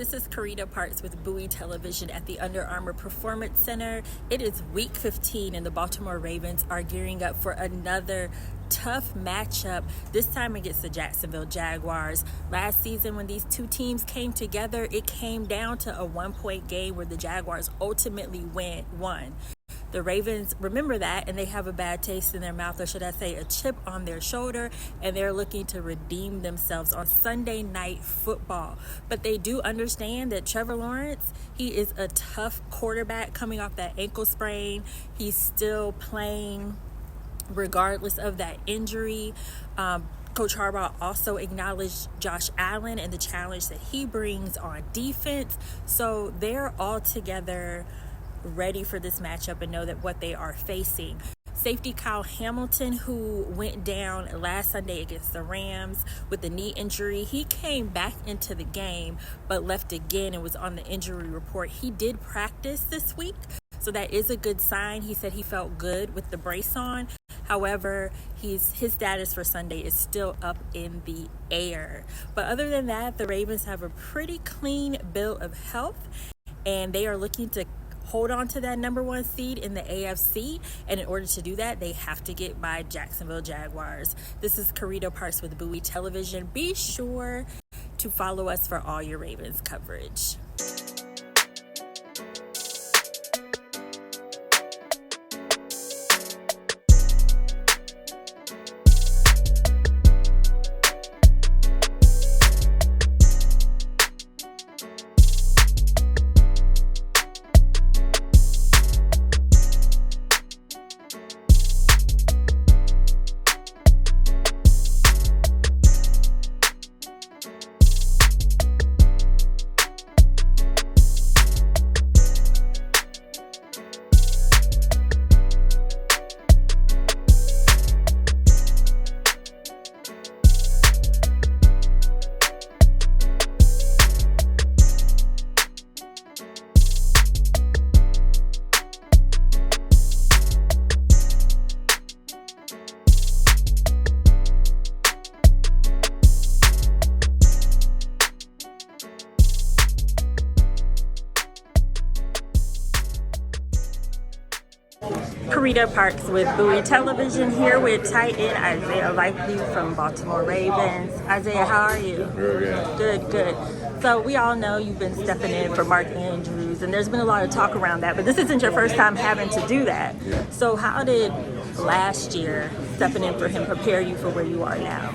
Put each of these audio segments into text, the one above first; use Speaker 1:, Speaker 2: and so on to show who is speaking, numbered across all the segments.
Speaker 1: This is Carita Parks with Bowie Television at the Under Armour Performance Center. It is week 15 and the Baltimore Ravens are gearing up for another tough matchup, this time against the Jacksonville Jaguars. Last season when these two teams came together, it came down to a one-point game where the Jaguars ultimately won. The Ravens remember that, and they have a bad taste in their mouth, or should I say a chip on their shoulder, and they're looking to redeem themselves on Sunday Night Football. But they do understand that Trevor Lawrence, he is a tough quarterback coming off that ankle sprain. He's still playing regardless of that injury. Coach Harbaugh also acknowledged Josh Allen and the challenge that he brings on defense. So they're all together ready for this matchup and know that what they are facing. Safety Kyle Hamilton, who went down last Sunday against the Rams with a knee injury, he came back into the game but left again and was on the injury report. He did practice this week, so that is a good sign. He said he felt good with the brace on. However, his status for Sunday is still up in the air. But other than that, the Ravens have a pretty clean bill of health, and they are looking to hold on to that number one seed in the AFC. And in order to do that, they have to get by Jacksonville Jaguars. This is Carita Parks with Bowie Television. Be sure to follow us for all your Ravens coverage. Carita Parks with Bowie Television here with tight end Isaiah Likely from Baltimore Ravens. Isaiah, how are you?
Speaker 2: Good.
Speaker 1: Good. So we all know you've been stepping in for Mark Andrews, and there's been a lot of talk around that, but this isn't your first time having to do that.
Speaker 2: Yeah.
Speaker 1: So how did last year stepping in for him prepare you for where you are now?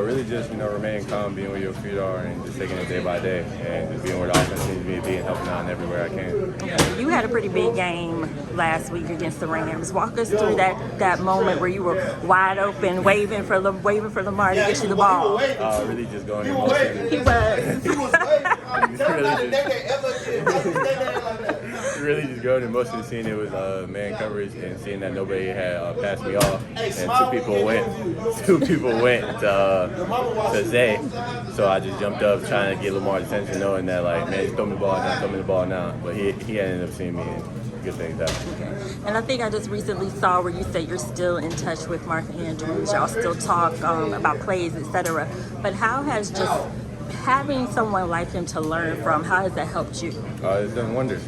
Speaker 2: Really just, remaining calm, being where your feet are, and just taking it day by day, and just being where the offense needs me to be and helping out in everywhere I can.
Speaker 1: You had a pretty big game last week against the Rams. Walk us through that moment where you were wide open, waving for Lamar to get you the ball.
Speaker 2: Really just going in motion.
Speaker 1: He was.
Speaker 2: Really just going in motion, seeing it was man coverage and seeing that nobody had passed me off, and two people went to Zay, so I just jumped up trying to get Lamar's attention, knowing that man, just throw me the ball now. But he ended up seeing me, and good things happen.
Speaker 1: And I think I just recently saw where you said you're still in touch with Mark Andrews. Y'all still talk about plays, etc. But how has just having someone like him to learn from, how has that helped you?
Speaker 2: It's done wonders.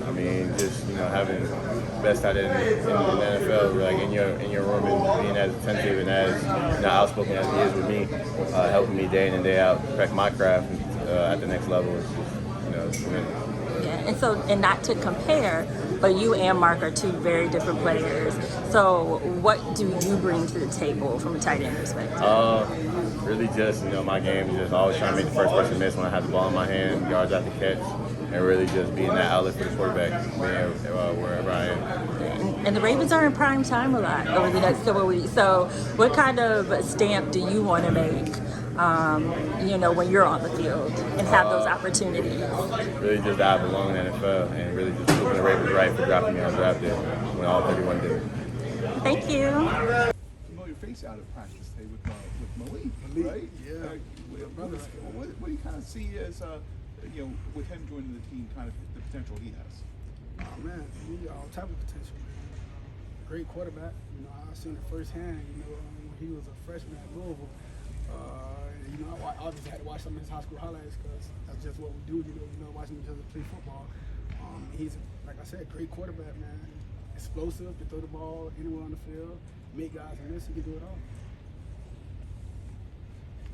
Speaker 2: Just having the best out in the NFL, in your room, and being as attentive and as outspoken as he is with me, helping me day in and day out, perfect my craft at the next level. It's tremendous.
Speaker 1: Yeah, and not to compare, but you and Mark are two very different players. So what do you bring to the table from a tight end perspective?
Speaker 2: Really just, my game is just always trying to make the first person miss when I have the ball in my hand, yards after catch, and really just being that outlet for the quarterback, being wherever I am.
Speaker 1: And the Ravens are in prime time a lot over the next couple of weeks. So what kind of stamp do you want to make, when you're on the field and have those opportunities?
Speaker 2: Really just that I belong in the NFL, and really just proving the Ravens right for drafting me undrafted when all 31 did.
Speaker 1: Thank you.
Speaker 3: Blow your face out of practice today with Malik, right?
Speaker 4: Yeah.
Speaker 3: What do you kind of see as, with him joining the team, kind of the potential he has?
Speaker 4: Oh man, he got all type of potential. Great quarterback. I seen it firsthand. When he was a freshman at Louisville, You know, I obviously had to watch some of his high school highlights because that's just what we do. You know, watching each other play football. He's, like I said, great quarterback, man. Explosive, can throw the ball anywhere on the field, make guys miss. He can do it all.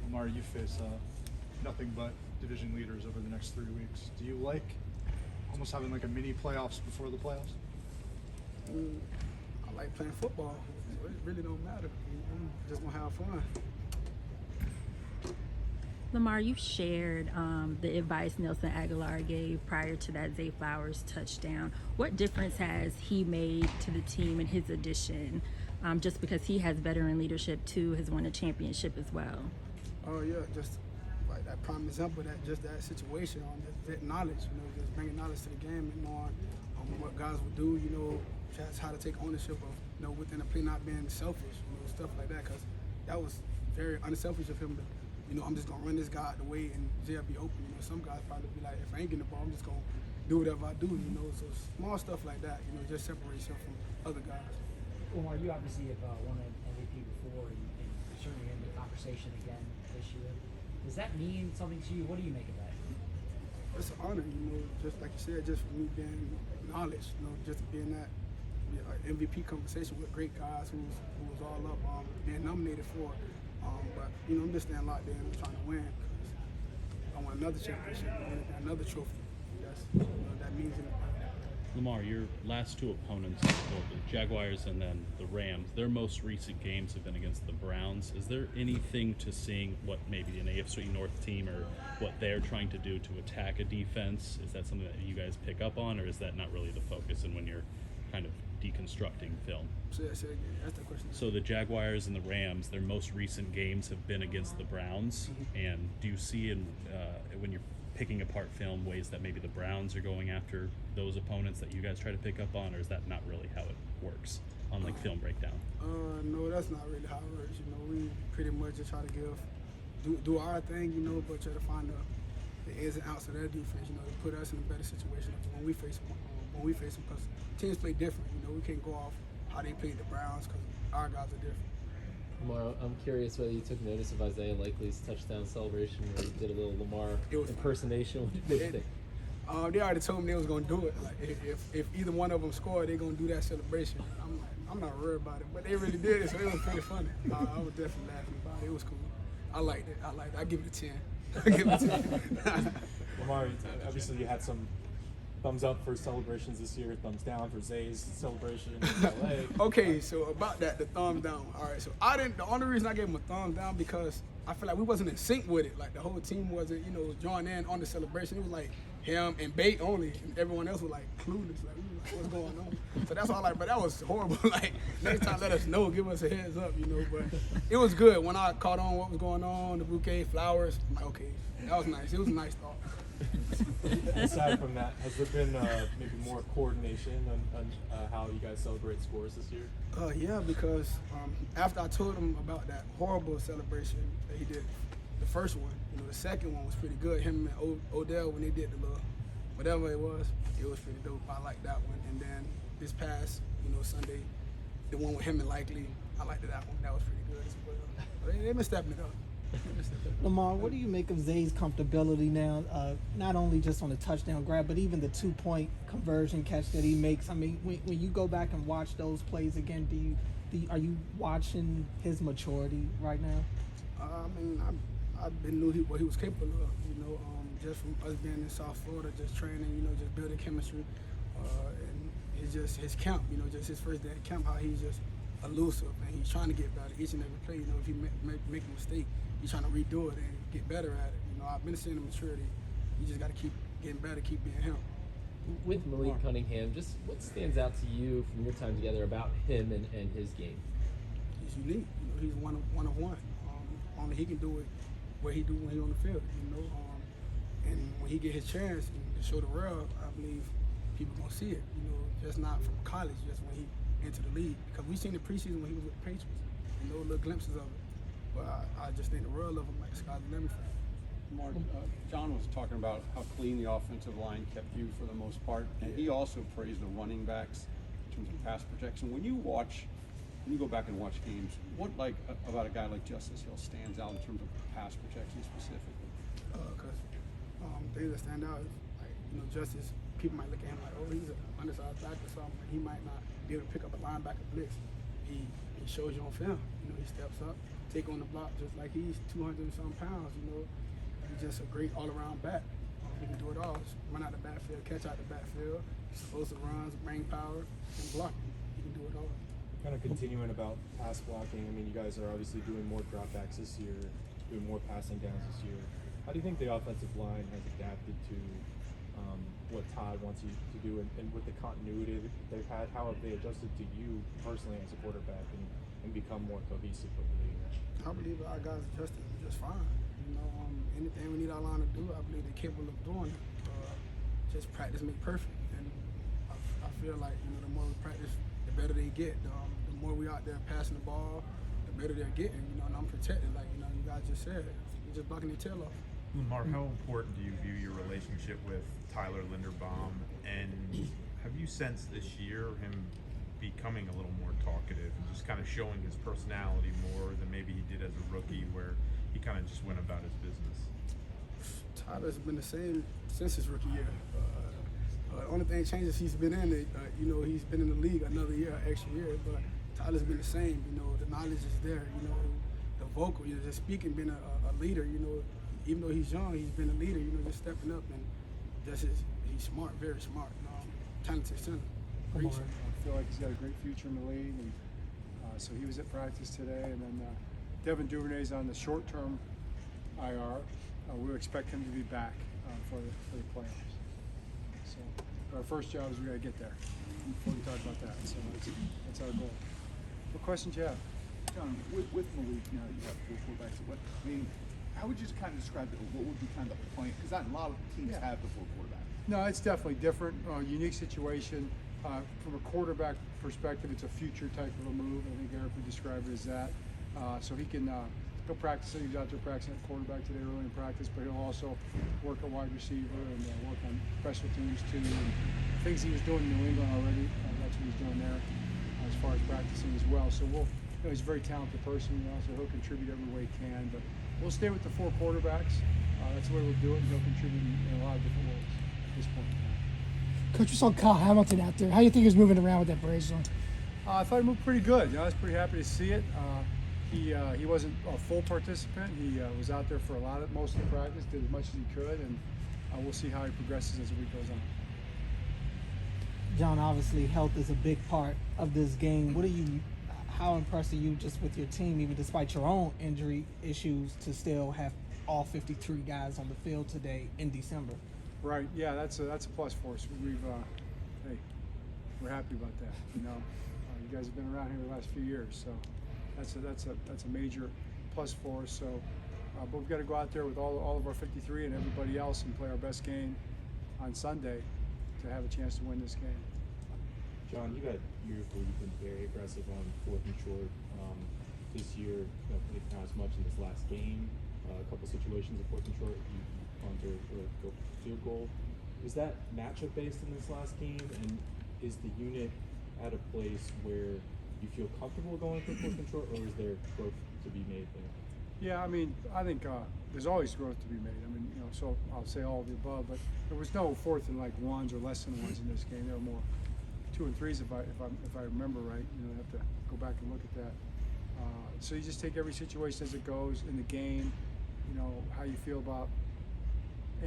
Speaker 5: Lamar, you face nothing but division leaders over the next 3 weeks. Do you like almost having like a mini playoffs before the playoffs?
Speaker 4: I like playing football, so it really don't matter. I'm just gonna have fun.
Speaker 1: Lamar, you shared the advice Nelson Aguilar gave prior to that Zay Flowers touchdown. What difference has he made to the team in his addition? Just because he has veteran leadership too, has won a championship as well.
Speaker 4: Oh yeah, just like that prime example, that situation on that knowledge, you know, just bringing knowledge to the game and knowing what guys would do, you know, just how to take ownership of, you know, within a play not being selfish, you know, stuff like that. Because that was very unselfish of him to, you know, I'm just gonna run this guy out the way and Jay'll be open. You know, some guys probably be like, if I ain't getting the ball, I'm just gonna do whatever I do. You know, so small stuff like that, you know, just separates him from other guys.
Speaker 6: Well, you obviously have won an MVP before, and certainly in the conversation again this year. Does that mean something to you? What do you make of that?
Speaker 4: It's an honor, you know, just like you said, just for me being knowledge, you know, just being that MVP conversation with great guys who was all up, being nominated for. But you know, I'm just staying locked in and trying to win because I want another championship, another trophy. You know, that means anything.
Speaker 7: Lamar, your last two opponents, both the Jaguars and then the Rams, their most recent games have been against the Browns. Is there anything to seeing what maybe an AFC North team or what they're trying to do to attack a defense? Is that something that you guys pick up on, or is that not really the focus and when you're kind of deconstructing film?
Speaker 4: Say it again. That's the question.
Speaker 7: So the Jaguars and the Rams, their most recent games have been against the Browns. And do you see in when you're picking apart film ways that maybe the Browns are going after those opponents that you guys try to pick up on, or is that not really how it works on like film breakdown?
Speaker 4: No, that's not really how it works. You know, we pretty much just try to do our thing, you know, but try to find the ins and outs of their defense, you know, to put us in a better situation when we face them. Because teams play different, you know, we can't go off how they played the Browns because our guys are different.
Speaker 8: Lamar, I'm curious whether you took notice of Isaiah Likely's touchdown celebration where he did a little Lamar impersonation. What did you think?
Speaker 4: They already told me they was gonna do it. Like if either one of them scored, they're gonna do that celebration. I'm not worried about it, but they really did it, so it was pretty funny. I was definitely laughing about it. It was cool. I liked it. I give it a 10. I give it a 10.
Speaker 9: Lamar, obviously you had some thumbs up for celebrations this year, thumbs down for Zay's celebration in LA.
Speaker 4: Okay, so about that, the thumbs down. All right, so the only reason I gave him a thumbs down because I feel like we wasn't in sync with it. Like the whole team wasn't, you know, joining in on the celebration. It was like him and Bate only, and everyone else was like clueless, like, what's going on? So that's all but that was horrible. Like next time let us know, give us a heads up, you know. But it was good when I caught on what was going on, the bouquet, flowers. I'm like, okay, that was nice. It was a nice thought.
Speaker 9: Aside from that, has there been maybe more coordination on how you guys celebrate scores this year?
Speaker 4: Yeah, because after I told him about that horrible celebration that he did, the first one, you know, the second one was pretty good. Him and Odell, when they did the little, whatever it was pretty dope. I liked that one. And then this past, you know, Sunday, the one with him and Likely, I liked that one. That was pretty good as well. But they've been stepping it up.
Speaker 10: Lamar, what do you make of Zay's comfortability now, not only just on the touchdown grab, but even the 2-point conversion catch that he makes? I mean, when you go back and watch those plays again, are you watching his maturity right now?
Speaker 4: I mean, I knew what he was capable of, you know, just from us being in South Florida, just training, you know, just building chemistry. And it's just his camp, you know, just his first day at camp, how he's just elusive and he's trying to get better each and every play. You know, if he make a mistake, he's trying to redo it and get better at it. You know, I've been seeing the maturity. You just got to keep getting better, keep being him.
Speaker 8: With Malik Cunningham, just what stands out to you from your time together about him and his game?
Speaker 4: He's unique. You know, he's one of one. Only he can do it what he do when he's on the field. You know, and when he get his chance to show the world, I believe people gonna see it. You know, just not from college, just when he into the league. Because we seen the preseason when he was with the Patriots. You know, little glimpses of it. But I just think the world of him, like the sky's the limit for him.
Speaker 11: Mark, John was talking about how clean the offensive line kept you for the most part, and he also praised the running backs in terms of pass protection. When you watch when you go back and watch games, what about a guy like Justice Hill stands out in terms of pass protection specifically?
Speaker 4: Because things that stand out is like, you know, Justice. People might look at him like, oh, he's an undersized back or something. He might not be able to pick up a linebacker blitz. He shows you on film. You know, he steps up, take on the block just like he's 200 and some pounds. You know, he's just a great all-around back. He can do it all. Run out the backfield, catch out the backfield, explosive runs, brain power, and blocking. He can do it all.
Speaker 9: Kind of continuing about pass blocking. I mean, you guys are obviously doing more dropbacks this year, doing more passing downs this year. How do you think the offensive line has adapted to what Todd wants you to do, and with the continuity that they've had, how have they adjusted to you personally as a quarterback and become more cohesive over the years?
Speaker 4: I believe our guys adjusted just fine. You know, anything we need our line to do, I believe they're capable of doing it. Just practice make perfect, and I feel like, you know, the more we practice, the better they get. The more we out there passing the ball, the better they're getting. You know, and I'm protected, like, you know, you guys just said, you're just blocking their tail off.
Speaker 3: Lamar, how important do you view your relationship with Tyler Linderbaum, and have you sensed this year him becoming a little more talkative and just kind of showing his personality more than maybe he did as a rookie, where he kind of just went about his business?
Speaker 4: Tyler's been the same since his rookie year. The only thing changes, he's been in it. You know, he's been in the league another year, extra year, but Tyler's been the same. You know, the knowledge is there. You know, the vocal, you know, just speaking, being a leader. You know, even though he's young, he's been a leader. You know, just stepping up, and he's smart, very smart. Talented center. Great center.
Speaker 12: I feel like he's got a great future in the league, and so he was at practice today. And then Devin Duvernay's on the short-term IR. We expect him to be back for the playoffs. So our first job is we got to get there before we talk about that. So that's our goal. What questions you have?
Speaker 3: John, with Malik now, you have 4 quarterbacks. How would you kind of describe it? What would be kind of the plan? Because not a lot of teams have the 4 quarterbacks.
Speaker 12: No, it's definitely different. Unique situation. From a quarterback perspective, it's a future type of a move. I think Eric would describe it as that. So he can go practice. He was out there practicing at quarterback today early in practice, but he'll also work at wide receiver and work on special teams too. And things he was doing in New England already. That's what he's doing there as far as practicing as well. So he's a very talented person, so he'll contribute every way he can. But we'll stay with the 4 quarterbacks. That's the way we'll do it, and he'll contribute in a lot of different ways at this point in time.
Speaker 10: Coach, you saw Kyle Hamilton out there. How do you think he was moving around with that Braves on?
Speaker 12: I thought he moved pretty good. I was pretty happy to see it. He wasn't a full participant. He was out there for most of the practice, did as much as he could, and we'll see how he progresses as the week goes on.
Speaker 10: John, obviously health is a big part of this game. How impressed are you just with your team, even despite your own injury issues, to still have all 53 guys on the field today in December?
Speaker 12: Right. Yeah, that's a plus for us. We're happy about that. You know, you guys have been around here the last few years, so that's a major plus for us. So, but we've got to go out there with all of our 53 and everybody else and play our best game on Sunday to have a chance to win this game.
Speaker 9: John, you got years where you've been very aggressive on 4th and short. This year, maybe not as much in this last game. A couple situations of 4th and short, you punter or go field goal. Was that matchup based in this last game, and is the unit at a place where you feel comfortable going for 4th and short, or is there growth to be made there?
Speaker 12: Yeah, I mean, I think there's always growth to be made. I mean, so I'll say all of the above, but there was no 4th and 1s or less than 1s in this game. There were more 2 and 3s if I remember right. I have to go back and look at that. So you just take every situation as it goes in the game. How you feel about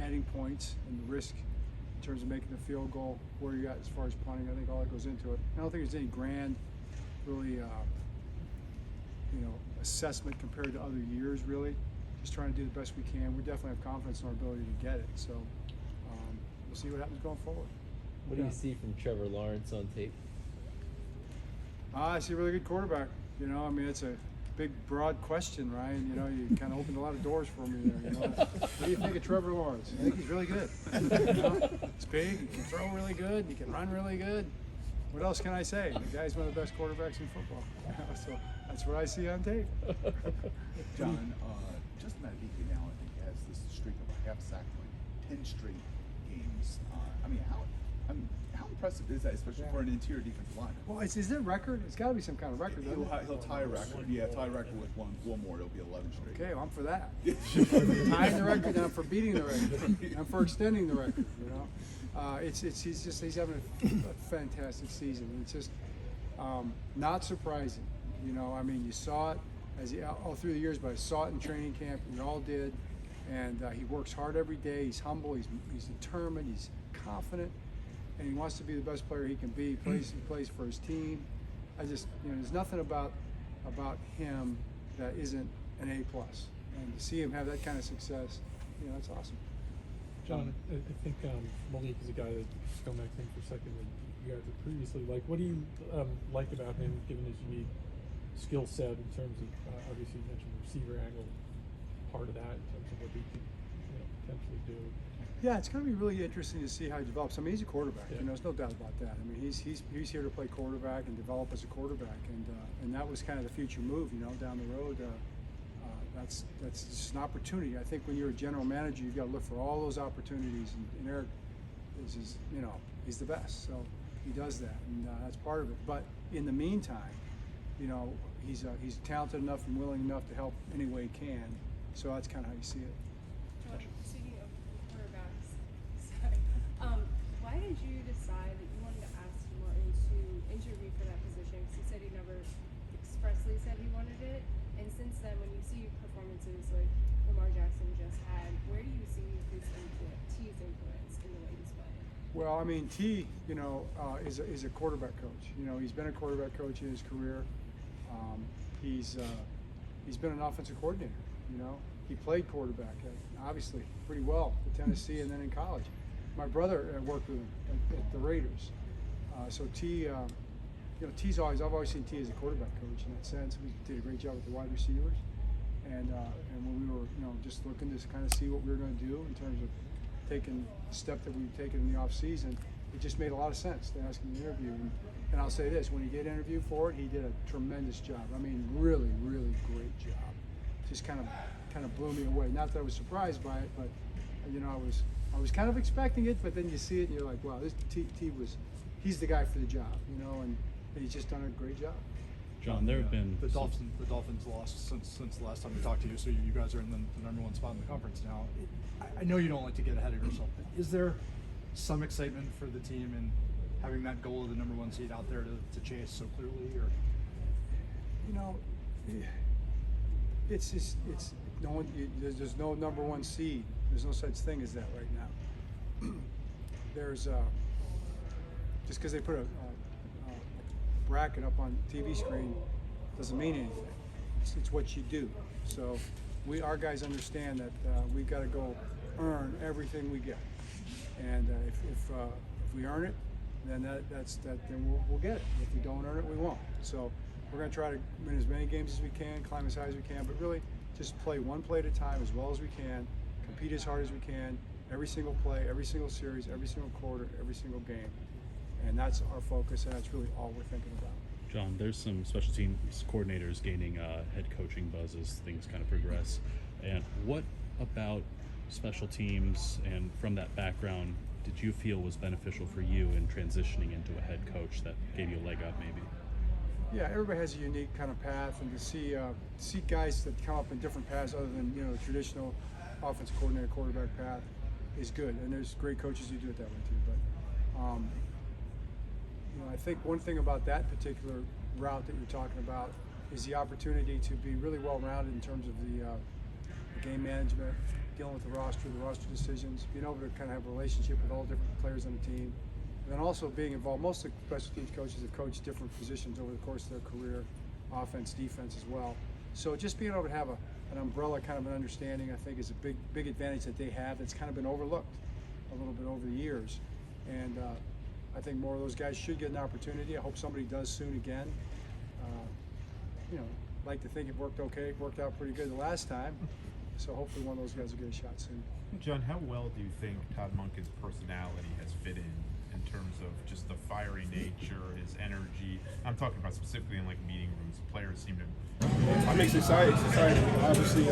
Speaker 12: adding points and the risk in terms of making the field goal, where you're at as far as punting. I think all that goes into it. I don't think there's any grand, really, assessment compared to other years, really. Just trying to do the best we can. We definitely have confidence in our ability to get it. So we'll see what happens going forward.
Speaker 8: What do you see from Trevor Lawrence on tape?
Speaker 12: I see a really good quarterback. It's a big, broad question, Ryan. You kind of opened a lot of doors for me there. What do you think of Trevor Lawrence?
Speaker 3: I think he's really good.
Speaker 12: It's big. He can throw really good. He can run really good. What else can I say? The guy's one of the best quarterbacks in football. So that's what I see on tape.
Speaker 3: John, Justin Madubuike now, I think, has this streak of a half sack, 10 straight games.
Speaker 13: How impressive is that, especially for an interior defensive lineman?
Speaker 4: Well, is it a record? It's got to be some kind of record, doesn't it?
Speaker 13: He'll tie a record. Yeah, tie a record with one more. It'll be 11 straight.
Speaker 4: Okay, well, I'm for that. Tying the record, and I'm for beating the record. I'm for extending the record. You know, he's having a fantastic season. It's just not surprising. You know, I mean, you saw it all through the years, but I saw it in training camp. We all did, and he works hard every day. He's humble. He's determined. He's confident, and he wants to be the best player he can be. He plays for his team. There's nothing about him that isn't an A+. And to see him have that kind of success, that's awesome.
Speaker 14: John, I think Malik is a guy that, just going back for a second, that you guys have previously liked. What do you like about him, given his unique skill set in terms of, obviously you mentioned the receiver angle, part of that in terms of what he could potentially do?
Speaker 4: Yeah, it's going to be really interesting to see how he develops. I mean, he's a quarterback.
Speaker 14: Yeah.
Speaker 4: There's no doubt about that. I mean, he's here to play quarterback and develop as a quarterback, and that was kind of the future move. Down the road, that's just an opportunity. I think when you're a general manager, you've got to look for all those opportunities, and Eric he's the best, so he does that, and that's part of it. But in the meantime, he's talented enough and willing enough to help any way he can. So that's kind of how you see it.
Speaker 15: Speaking of quarterbacks, why did you decide that you wanted to ask Martin to interview for that position? Because he said he never expressly said he wanted it. And since then, when you see performances like Lamar Jackson just had, where do you see his influence, T's influence in the way he's playing?
Speaker 4: Well, I mean, T, is a quarterback coach. He's been a quarterback coach in his career. He's been an offensive coordinator. He played quarterback, obviously pretty well at Tennessee and then in college. My brother worked with him at the Raiders. So T, I've always seen T as a quarterback coach in that sense. We did a great job with the wide receivers, and when we were just looking to kind of see what we were going to do in terms of taking the step that we've taken in the off season, it just made a lot of sense to ask him to interview. And I'll say this: when he did interview for it, he did a tremendous job. I mean, really, really great job. Just kind of blew me away. Not that I was surprised by it, but I was kind of expecting it. But then you see it, and you're like, wow, this he's the guy for the job, and he's just done a great job.
Speaker 7: John, there have been
Speaker 5: the Dolphins lost since the last time we talked to you, so you guys are in the number one spot in the conference now. I know you don't like to get ahead of yourself, but is there some excitement for the team and having that goal of the number one seed out there to chase so clearly, or
Speaker 4: it's no one. There's no number one seed. There's no such thing as that right now. There's just because they put a bracket up on the TV screen doesn't mean anything. It's what you do. So our guys understand that we've got to go earn everything we get, and if we earn it, then then we'll get it. If we don't earn it, we won't. So we're going to try to win as many games as we can, climb as high as we can, but really just play one play at a time as well as we can, compete as hard as we can, every single play, every single series, every single quarter, every single game. And that's our focus, and that's really all we're thinking about.
Speaker 7: John, there's some special teams coordinators gaining head coaching buzz as things kind of progress. And what about special teams and from that background did you feel was beneficial for you in transitioning into a head coach that gave you a leg up maybe?
Speaker 4: Yeah, everybody has a unique kind of path, and to see guys that come up in different paths other than the traditional offensive coordinator quarterback path is good. And there's great coaches who do it that way too. But I think one thing about that particular route that you're talking about is the opportunity to be really well-rounded in terms of the game management, dealing with the roster decisions, being able to kind of have a relationship with all different players on the team, and then also being involved. Most of the special teams coaches have coached different positions over the course of their career, offense, defense as well. So just being able to have an umbrella kind of an understanding, I think, is a big advantage that they have that's kind of been overlooked a little bit over the years. And I think more of those guys should get an opportunity. I hope somebody does soon again. Like to think it worked okay. It worked out pretty good the last time. So hopefully one of those guys will get a shot soon.
Speaker 3: John, how well do you think Todd Monken's personality has fit in terms of just the fiery nature, his energy? I'm talking about specifically in like meeting rooms. Players seem to.
Speaker 16: I'm excited. Obviously,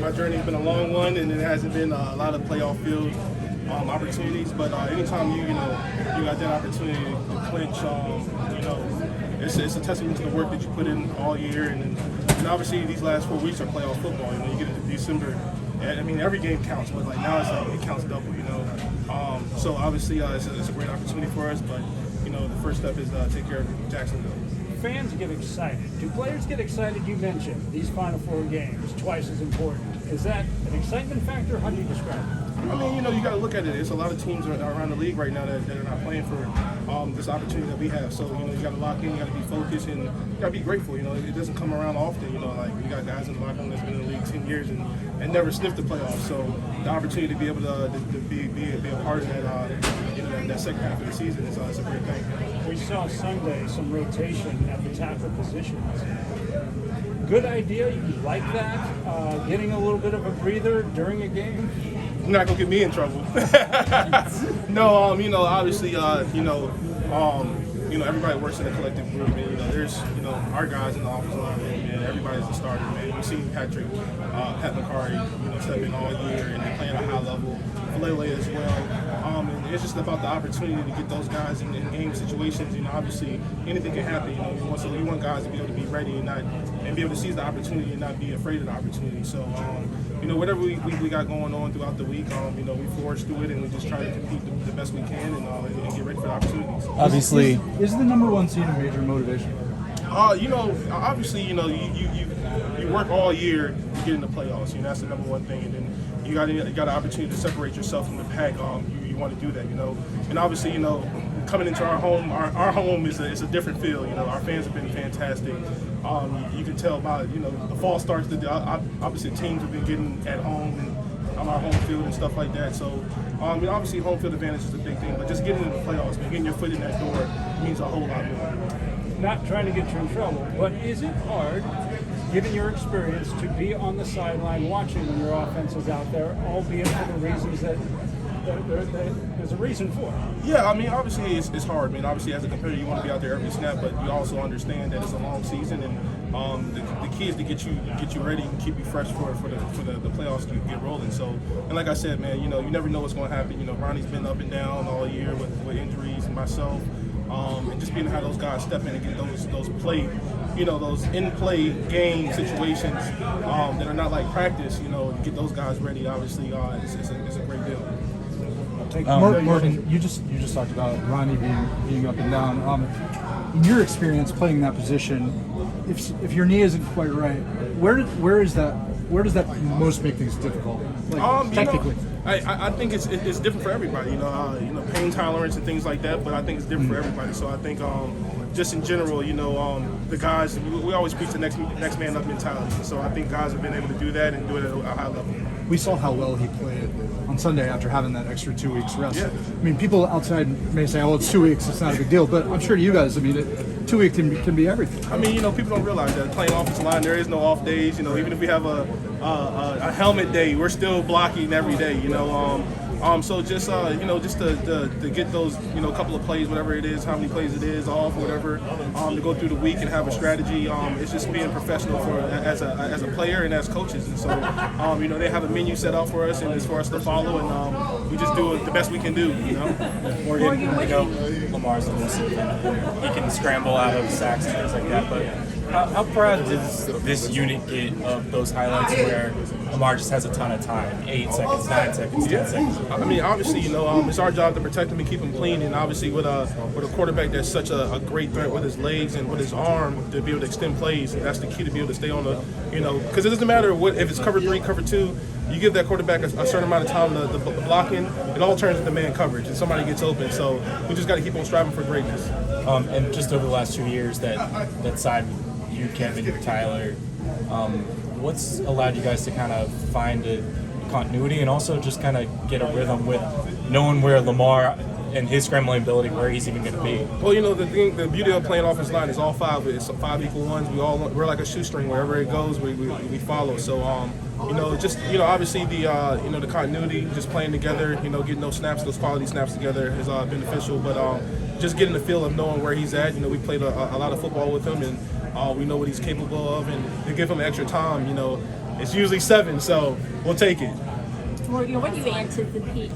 Speaker 16: my journey's been a long one, and it hasn't been a lot of playoff field opportunities. But anytime you got that opportunity to clinch, it's a testament to the work that you put in all year. And obviously these last 4 weeks are playoff football. You get into December. I mean, every game counts, but like now it's like it counts double. So obviously it's a great opportunity for us. But the first step is take care of Jacksonville.
Speaker 17: Fans get excited. Do players get excited? You mentioned these Final Four games, twice as important. Is that an excitement factor? How do you describe it?
Speaker 16: I mean, you got to look at it. There's a lot of teams around the league right now that are not playing for this opportunity that we have. So, you got to lock in, you got to be focused, and you got to be grateful. It doesn't come around often. Like we got guys in the locker room that's been in the league 10 years and never sniffed the playoffs. So the opportunity to be able to be a part of that, that second half of the season is a great thing.
Speaker 17: We saw Sunday some rotation at the tackle positions. Good idea. You like that? Getting a little bit of a breather during a game.
Speaker 16: You're not gonna get me in trouble. No, obviously, everybody works in a collective group, and there's, our guys in the offensive line, and everybody's a starter, man. We've seen Pat McCarry, step in all year and playing at a high level. Lele as well. And it's just about the opportunity to get those guys in game situations. Obviously anything can happen. You want guys to be able to be ready and be able to seize the opportunity and not be afraid of the opportunity. So, whatever we got going on throughout the week, we forge through it and we just try to compete the best we can and get ready for the opportunities.
Speaker 5: Obviously, is the number one seed a major motivation?
Speaker 16: Obviously, you work all year to get in the playoffs. That's the number one thing, and then you got an opportunity to separate yourself from the pack. You want to do that, and obviously, coming into our home is a different feel. Our fans have been fantastic. You can tell by the fall starts. Obviously, teams have been getting at home and on our home field and stuff like that. So, obviously, home field advantage is a big thing, but just getting into the playoffs, getting your foot in that door means a whole lot more.
Speaker 17: Not trying to get you in trouble, but is it hard, given your experience, to be on the sideline watching when your offense is out there, albeit for the reasons that there's a reason for it?
Speaker 16: Yeah, obviously it's hard. Obviously as a competitor, you want to be out there every snap, but you also understand that it's a long season, and the key is to get you ready and keep you fresh for the playoffs to get rolling. So, and like I said, man, you never know what's going to happen. Ronnie's been up and down all year with injuries, and myself. And just being able to have those guys step in and get those play, those in-play game situations that are not like practice, get those guys ready. Obviously, it's a great deal.
Speaker 5: Morgan, you just talked about Ronnie being up and down. In your experience playing that position, if your knee isn't quite right, where does that most make things difficult? Technically.
Speaker 16: I think it's different for everybody. Pain tolerance and things like that. But I think it's different for everybody. So I think just in general, the guys, we always preach the next man up mentality. So I think guys have been able to do that and do it at a high level.
Speaker 5: We saw how well he played on Sunday after having that extra 2 weeks rest.
Speaker 16: Yeah.
Speaker 5: People outside may say, "Oh, it's 2 weeks; it's not a big deal." But I'm sure to you guys, 2 weeks can be everything.
Speaker 16: People don't realize that playing offensive line, there is no off days. Even if we have a helmet day, we're still blocking every day. So just to get those couple of plays, whatever it is, how many plays it is, off, whatever, to go through the week and have a strategy. It's just being professional as a player and as coaches. And so they have a menu set out for us and it's for us to follow, and we just do it the best we can do.
Speaker 18: Morgan, Lamar's elusive. He can scramble out of sacks and things like that, but how proud does this unit get of those highlights where Lamar just has a ton of time, 8 seconds, 9 seconds, 10 seconds?
Speaker 16: Obviously, it's our job to protect him and keep him clean, and obviously with a quarterback that's such a great threat with his legs and with his arm to be able to extend plays, that's the key to be able to stay on the, because it doesn't matter if it's cover 3, cover 2, you give that quarterback a certain amount of time, the blocking, it all turns into man coverage, and somebody gets open, so we just got to keep on striving for greatness.
Speaker 18: And just over the last 2 years, that side, you, Kevin, you, Tyler, what's allowed you guys to kind of find a continuity and also just kind of get a rhythm with knowing where Lamar and his scrambling ability, where he's even going to be?
Speaker 16: Well, the beauty of playing offensive line is all 5. It's 5 equal ones. We're like a shoestring. Wherever it goes, we follow. So, obviously the continuity, just playing together, getting those snaps, those quality snaps together is beneficial. But just getting the feel of knowing where he's at. We played a lot of football with him, and we know what he's capable of. And to give him extra time, it's usually 7, so we'll take it.
Speaker 1: Baltimore, what do you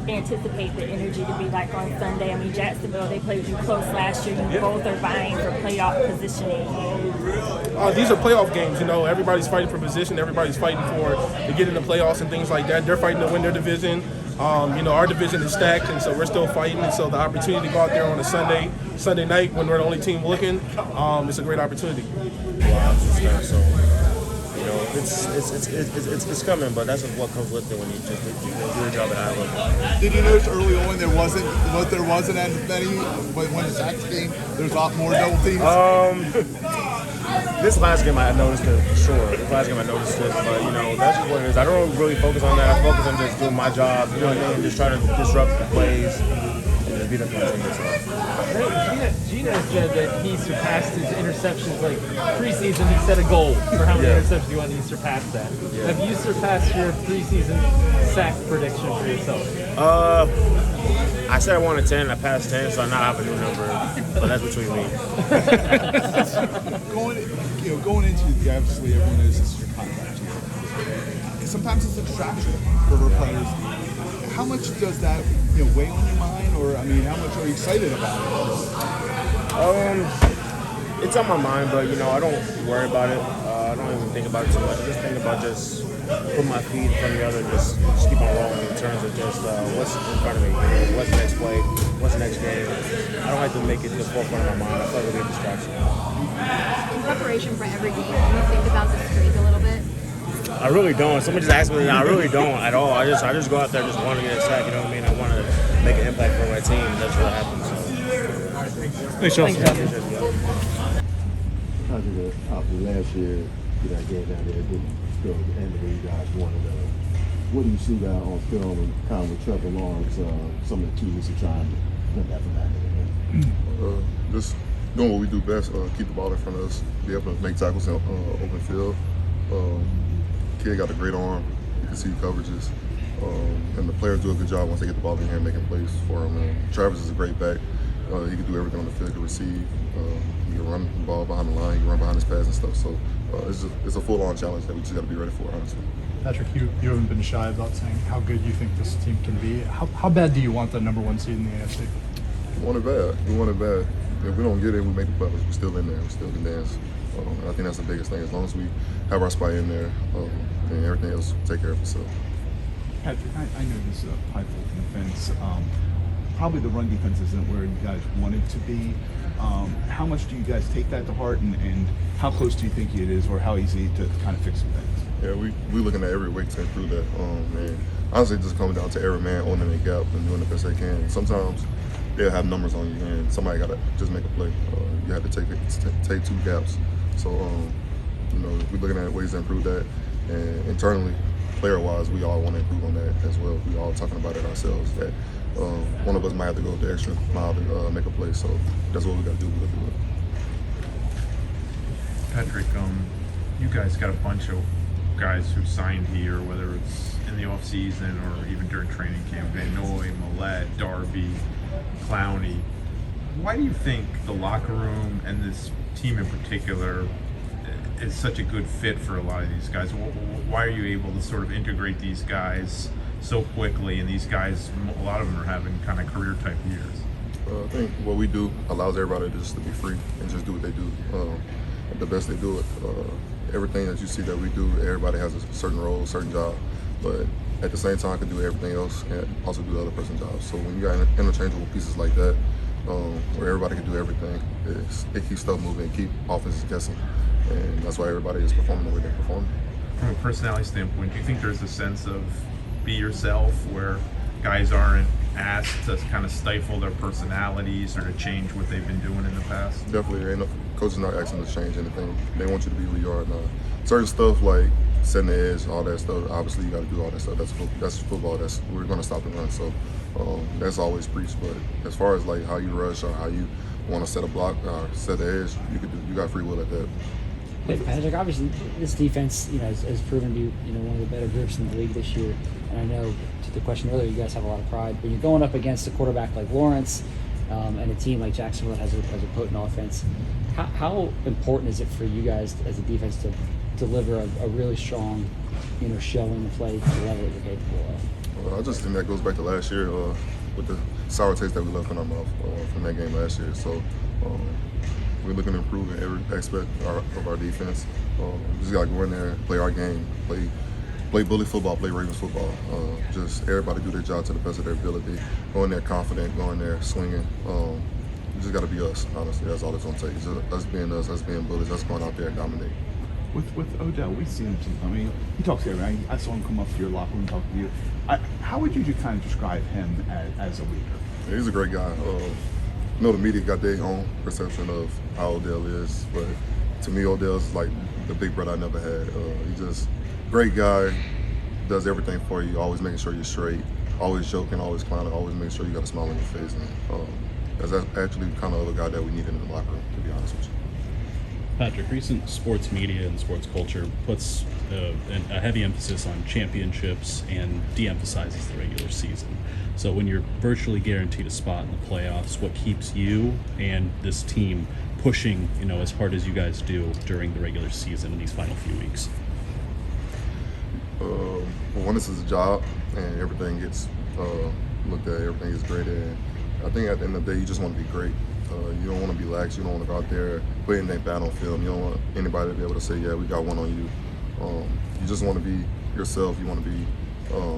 Speaker 1: anticipate the energy to be like on Sunday? I mean, Jacksonville, they played you close last year. You both are vying for playoff positioning.
Speaker 16: These are playoff games. Everybody's fighting for position. Everybody's fighting to get in the playoffs and things like that. They're fighting to win their division. Our division is stacked, and so we're still fighting. And so the opportunity to go out there on a Sunday night when we're the only team looking, it's a great opportunity.
Speaker 19: So, it's coming, but that's what comes with it when you just do your job at a high level.
Speaker 13: Did you notice early on there wasn't as many, but when the Sacks game, there's a lot more double teams?
Speaker 19: This last game I noticed it for sure. This last game I noticed it, but that's just what it is. I don't really focus on that. I focus on just doing my job, just trying to disrupt the plays and just beat up my team.
Speaker 8: Gino said that he surpassed his interceptions like preseason. He set a goal for how many interceptions you want, and he surpassed that.
Speaker 19: Yeah.
Speaker 8: Have you surpassed your preseason sack prediction for yourself?
Speaker 19: I said I wanted 10. I passed 10, so I now have a new number. But that's between me.
Speaker 13: Going into obviously everyone knows this is your contract year. Sometimes it's a distraction for players. How much does that weigh on your mind, or how much are you excited about it?
Speaker 19: It's on my mind, but I don't worry about it. I don't even think about it too much. I just think about put my feet in front of the other and just keep on rolling in terms of just what's in front of me. What's the next play? What's the next game? I don't like to make it to the forefront of my mind. I feel like it'll be a distraction.
Speaker 20: In preparation for every game, do you think about the streak a little bit?
Speaker 19: I really don't. Someone just asked me, I really don't at all. I just go out there, just want to get a sack. You know what I mean? I want to make an impact for my team. That's what happens.
Speaker 5: Thanks, Chelsea.
Speaker 21: After last year, that game down there didn't go at the end of the you guys wanted. What do you see that on film and kind of with Trevor Lawrence, some of the keys to trying to put that from that?
Speaker 22: Just doing what we do best, keep the ball in front of us, be able to make tackles in open field. Kid got a great arm. You can see coverages. And the players do a good job once they get the ball in hand, making plays for him. Travis is a great back. He can do everything on the field. He can receive. He can run the ball behind the line. He can run behind his pads and stuff. So it's a full-on challenge that we just got to be ready for, honestly.
Speaker 5: Patrick, you haven't been shy about saying how good you think this team can be. How bad do you want the number one seed in the AFC?
Speaker 22: We want it bad. We want it bad. If we don't get it, we make the playoffs. We're still in there. We still can dance. I think that's the biggest thing. As long as we have our spot in there, and everything else will take care of itself.
Speaker 13: Patrick, I know this is a high-full defense. Probably the run defense isn't where you guys want it to be. How much do you guys take that to heart, and how close do you think it is, or how easy to kind of fix some things?
Speaker 22: Yeah, we looking at every way to improve that. And honestly, it just comes down to every man owning a gap and doing the best they can. Sometimes they'll have numbers on you, and somebody got to just make a play. You have to take two gaps. So, we're looking at ways to improve that. And internally, player-wise, we all want to improve on that as well. We all talking about it ourselves. That one of us might have to go the extra mile to make a play. So that's what we got to do. We got to do it.
Speaker 3: Patrick, you guys got a bunch of guys who signed here, whether it's in the off season or even during training camp. Van Noy, Millette, Darby, Clowney. Why do you think the locker room and this team in particular is such a good fit for a lot of these guys? Why are you able to sort of integrate these guys so quickly, and these guys, a lot of them are having kind of career type years?
Speaker 22: I think what we do allows everybody just to be free and just do what they do. The best they do it. Everything that you see that we do, everybody has a certain role, a certain job, but at the same time I can do everything else and also do the other person's job. So when you got interchangeable pieces like that, where everybody can do everything, it keeps stuff moving, keep offenses guessing, and that's why everybody is performing the way they're performing.
Speaker 3: From a personality standpoint, do you think there's a sense of be yourself where guys aren't asked to kind of stifle their personalities or to change what they've been doing in the past?
Speaker 22: Definitely. Coaches not asking to change anything. They want you to be who you are. And certain stuff like setting the edge, all that stuff, obviously you got to do all that stuff. That's football. We're going to stop the run. So that's always preached. But as far as like how you rush or how you want to set a block or set the edge, you got free will at that.
Speaker 6: Hey, Patrick, obviously this defense, has proven to be, one of the better groups in the league this year. And I know, to the question earlier, you guys have a lot of pride. But you're going up against a quarterback like Lawrence and a team like Jacksonville that has a potent offense. How important is it for you guys as a defense to deliver a really strong, showing the play to the level that you're capable of?
Speaker 22: I just think that goes back to last year with the sour taste that we left in our mouth from that game last year. So we're looking to improve in every aspect of our defense. We just got to go in there, play our game, play bully football, play Ravens football. Just everybody do their job to the best of their ability. Go in there confident, go in there swinging. We just got to be us, honestly. That's all it's going to take. It's just us being bullies, us going out there and dominate.
Speaker 13: With Odell, we've seen him. I mean, he talks to everybody. I saw him come up to your locker room and talk to you. How would you kind of describe him as a leader?
Speaker 22: Yeah, he's a great guy. I know the media got their own perception of how Odell is, but to me, Odell's like the big brother I never had. He's just a great guy, does everything for you, always making sure you're straight, always joking, always clowning, always making sure you got a smile on your face. And that's actually the kind of other guy that we needed in the locker room, to be honest with you.
Speaker 7: Patrick, recent sports media and sports culture puts a heavy emphasis on championships and de-emphasizes the regular season. So when you're virtually guaranteed a spot in the playoffs, what keeps you and this team pushing, as hard as you guys do during the regular season in these final few weeks?
Speaker 22: One, this is a job, and everything gets looked at, everything is graded. And I think at the end of the day, you just want to be great. You don't want to be lax. You don't want to go out there, put anything bad on film. You don't want anybody to be able to say, yeah, we got one on you. You just want to be yourself. You want to be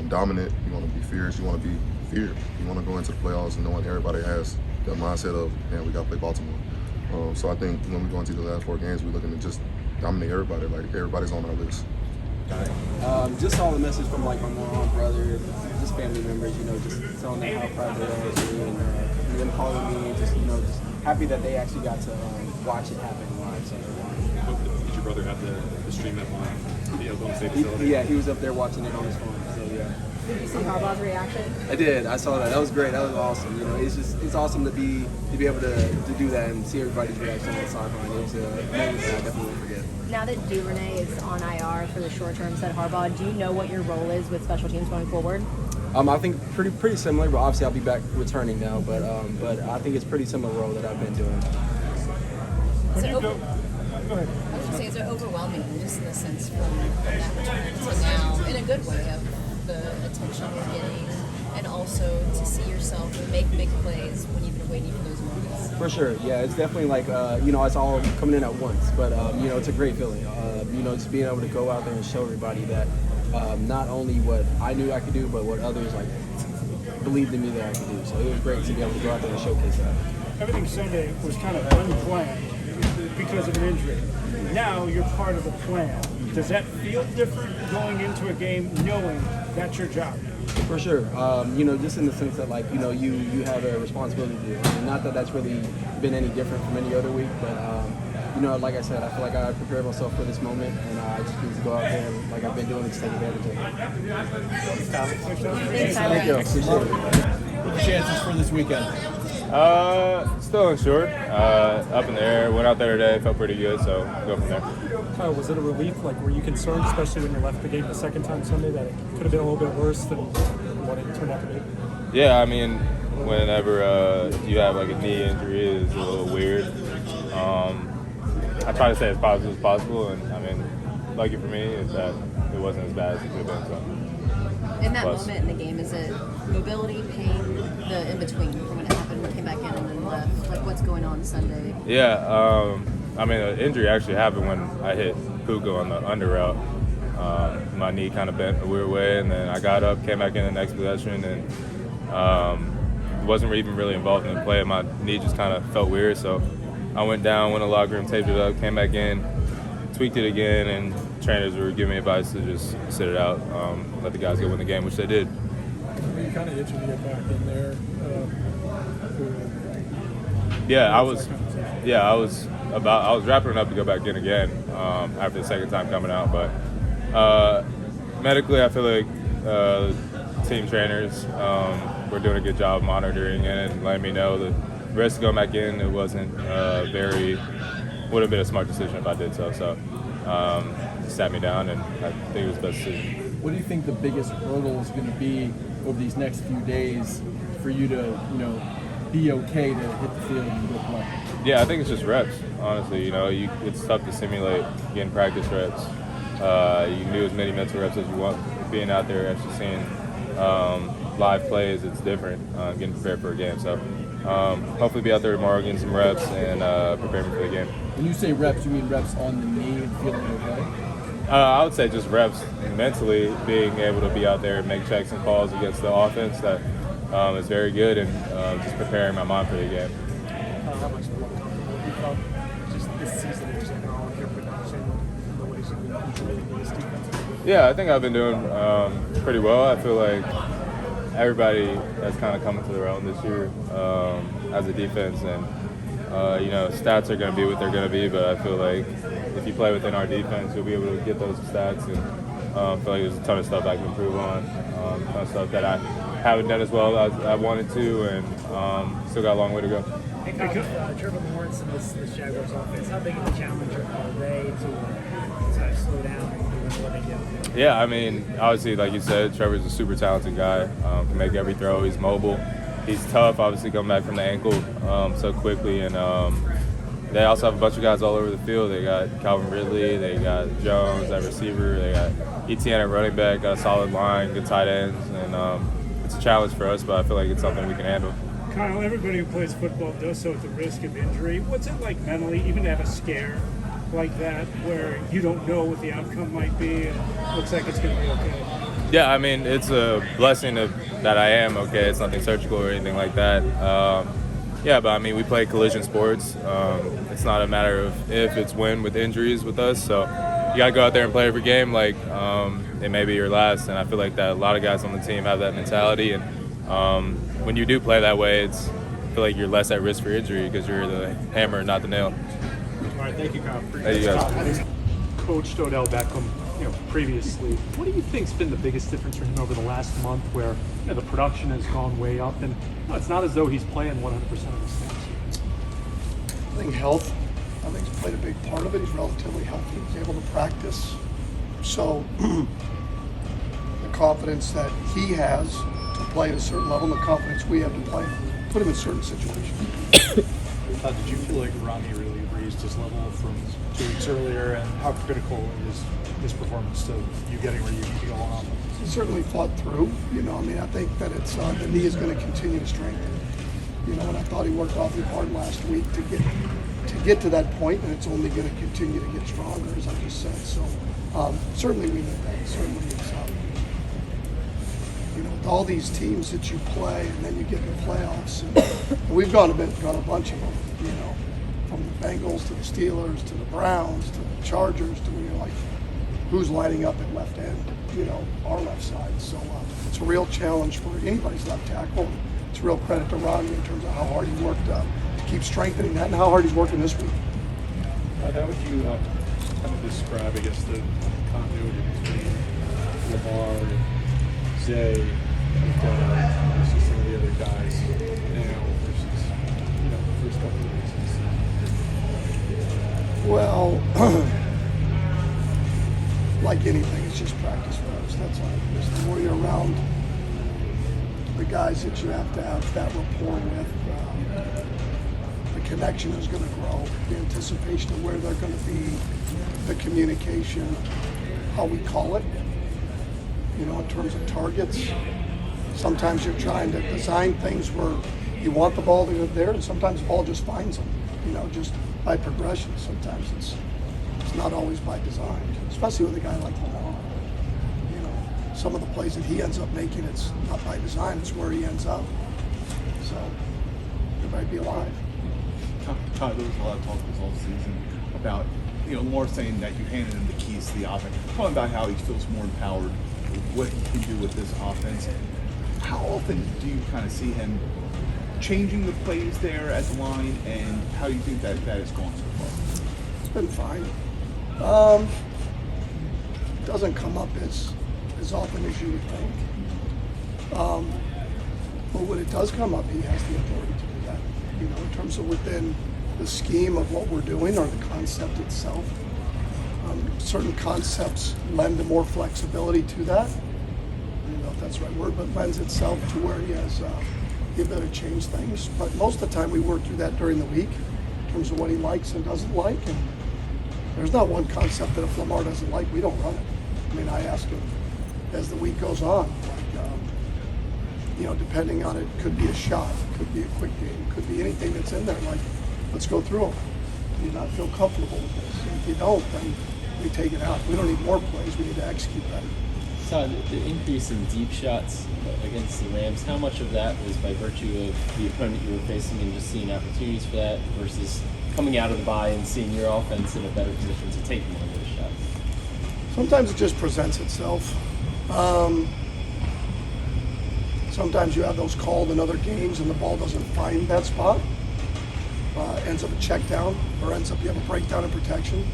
Speaker 22: dominant. You want to be fierce. You want to be feared. You want to go into the playoffs and knowing everybody has that mindset of, man, we got to play Baltimore. So I think when we go into the last 4 games, we're looking to just dominate everybody. Like, everybody's on our list.
Speaker 2: Just saw the message from like my mom, brother, just family members, just telling them how proud they are of me and them calling me, just happy that they actually got to watch it happen live. So,
Speaker 9: Did your brother have the stream at the Golden State facility?
Speaker 2: Yeah, he was up there watching it on his phone. So yeah.
Speaker 20: Did you see Harbaugh's reaction?
Speaker 2: I did. I saw that. That was great. That was awesome. It's awesome to be able to do that and see everybody's reaction on the sideline. It was a moment that I definitely won't forget.
Speaker 20: Now that Duvernay is on IR for the short term, said Harbaugh, do you know what your role is with special teams going forward?
Speaker 2: I think pretty similar, but obviously I'll be back returning now. But I think it's pretty similar role that I've been doing.
Speaker 14: Go ahead.
Speaker 11: I was going to say, is it overwhelming, just in the sense from that return to now, in a good way, of the attention you're getting, and also to see yourself make big plays when you've been waiting for those moments?
Speaker 2: For sure, yeah, it's definitely like, it's all coming in at once, but, it's a great feeling. Just being able to go out there and show everybody that not only what I knew I could do, but what others, believed in me that I could do. So it was great to be able to go out there and showcase that.
Speaker 17: Everything Sunday was kind of unplanned because of an injury. Now you're part of the plan. Does that feel different going into a game knowing that's your job?
Speaker 2: For sure. Just in the sense that, you have a responsibility to do. Not that that's really been any different from any other week, but, like I said, I feel like I prepared myself for this moment, and I just need to go out there and, like I've been doing, just take advantage of it.
Speaker 20: Thank you.
Speaker 2: Appreciate it.
Speaker 13: What are the chances for this weekend?
Speaker 23: Still unsure. Up in the air. Went out there today. Felt pretty good, so go from there.
Speaker 14: Kyle, was it a relief? Were you concerned, especially when you left the game the second time Sunday, that it could have been a little bit worse than what it turned out to be?
Speaker 23: Yeah, I mean, whenever you have a knee injury, it's a little weird. I try to stay as positive as possible, and I mean, lucky for me is that it wasn't as bad as it could have been. So.
Speaker 11: In that moment in the game, is it mobility, pain, the in between from when it happened, when it came back in and then left? What's going on Sunday?
Speaker 23: Yeah, I mean, the injury actually happened when I hit Puka on the under route. My knee kind of bent a weird way, and then I got up, came back in the next possession, and wasn't even really involved in the play. My knee just kind of felt weird, so I went down, went to the locker room, taped it up, came back in, tweaked it again, and trainers were giving me advice to just sit it out, let the guys go win the game, which they did.
Speaker 14: You kind of itching to get back in there.
Speaker 23: I was wrapping it up to go back in again after the second time coming out, but medically I feel like team trainers were doing a good job monitoring it and letting me know that the rest of going back in, it wasn't would have been a smart decision if I did so. So sat me down, and I think it was the best decision.
Speaker 13: What do you think the biggest hurdle is going to be over these next few days for you to, be okay to hit the field and go play?
Speaker 23: Yeah, I think it's just reps. Honestly, it's tough to simulate getting practice reps You can do as many mental reps as you want. Being out there, actually seeing live plays, it's different. Getting prepared for a game. So hopefully be out there tomorrow, getting some reps and preparing for the game.
Speaker 2: When you say reps, you mean reps on the knee and feeling okay?
Speaker 23: I would say just reps mentally, being able to be out there and make checks and calls against the offense that is very good, and just preparing my mind for the game.
Speaker 14: How much more comfortable you felt just this season in general with your production and the ways you've been contributing to this defense?
Speaker 23: Yeah, I think I've been doing pretty well. I feel like everybody has kind of come into their own this year as a defense, and stats are going to be what they're going to be, but I feel like if you play within our defense, you'll be able to get those stats, and I feel like there's a ton of stuff I can improve on, a ton of stuff that I haven't done as well as I wanted to, and still got a long way to go.
Speaker 10: Hey, Trevor Lawrence and this Jaguars offense, how big of a challenge are they to slow down and do what they do?
Speaker 23: Yeah, I mean, obviously, like you said, Trevor's a super talented guy, can make every throw, he's mobile. He's tough, obviously, coming back from the ankle so quickly, and they also have a bunch of guys all over the field. They got Calvin Ridley, they got Jones at receiver, they got Etienne at running back, got a solid line, good tight ends, and it's a challenge for us, but I feel like it's something we can handle.
Speaker 17: Kyle, everybody who plays football does so at the risk of injury. What's it like mentally, even to have a scare like that, where you don't know what the outcome might be, and looks like it's going to be okay?
Speaker 23: Yeah, I mean, it's a blessing that I am okay. It's nothing surgical or anything like that. Yeah, but I mean, we play collision sports. It's not a matter of if, it's when with injuries with us. So you got to go out there and play every game like it may be your last. And I feel like that a lot of guys on the team have that mentality. And when you do play that way, I feel like you're less at risk for injury because you're the hammer, not the nail.
Speaker 14: All right, thank you, Kyle.
Speaker 23: Thank you, guys.
Speaker 14: Coached Odell Beckham, previously. What do you think's been the biggest difference for him over the last month, where the production has gone way up, and it's not as though he's playing 100% of the snaps?
Speaker 12: I think health. I think he's played a big part of it. He's relatively healthy. He's able to practice. So the confidence that he has to play at a certain level, and the confidence we have to play, put him in certain situations.
Speaker 5: Did you feel like Ronnie really raised his level from 2 weeks earlier, and how critical is his performance to you getting where you need to go on?
Speaker 12: He certainly fought through. I think that it's the knee is going to continue to strengthen. And I thought he worked awfully hard last week to get to that point, and it's only going to continue to get stronger, as I just said. So certainly we need that. Certainly it's with all these teams that you play, and then you get in the playoffs, and we've got a bunch of them. From the Bengals to the Steelers to the Browns to the Chargers to where you're like, who's lining up at left end? Our left side. So it's a real challenge for anybody's left tackle. It's a real credit to Ronnie in terms of how hard he worked to keep strengthening that and how hard he's working this week.
Speaker 5: How would you kind of describe, I guess, the continuity between Lamar and Zay versus some of the other guys now versus the first couple of weeks?
Speaker 12: Well, like anything, it's just practice for us. That's all. Just the more you're around the guys that you have to have that rapport with, the connection is going to grow. The anticipation of where they're going to be, the communication, how we call it, in terms of targets. Sometimes you're trying to design things where you want the ball to go there, and sometimes the ball just finds them, just by progression. Sometimes it's not always by design, especially with a guy like Lamar. Some of the plays that he ends up making, it's not by design, it's where he ends up. So, it might be alive.
Speaker 13: Todd, there was a lot of talk this whole season about, Lamar saying that you handed him the keys to the offense, talking about how he feels more empowered with what he can do with this offense. How often do you kind of see him changing the plays there at the line, and how do you think that has gone so far?
Speaker 12: It's been fine. Doesn't come up as often as you would think. But when it does come up, he has the authority to do that. In terms of within the scheme of what we're doing or the concept itself. Certain concepts lend more flexibility to that. I don't know if that's the right word, but lends itself to where he has the ability to change things. But most of the time we work through that during the week in terms of what he likes and doesn't like. there's not one concept that if Lamar doesn't like, we don't run it. I mean, I ask him as the week goes on, depending on it, could be a shot, could be a quick game, could be anything that's in there. Like, let's go through them. Do you not feel comfortable with this? And if you don't, then we take it out. We don't need more plays. We need to execute better.
Speaker 8: Todd, the increase in deep shots against the Rams, how much of that was by virtue of the opponent you were facing and just seeing opportunities for that versus coming out of the bye and seeing your offense in a better position to take more of those shots?
Speaker 12: Sometimes it just presents itself. Sometimes you have those called in other games and the ball doesn't find that spot. Ends up a check down, or ends up you have a breakdown in protection.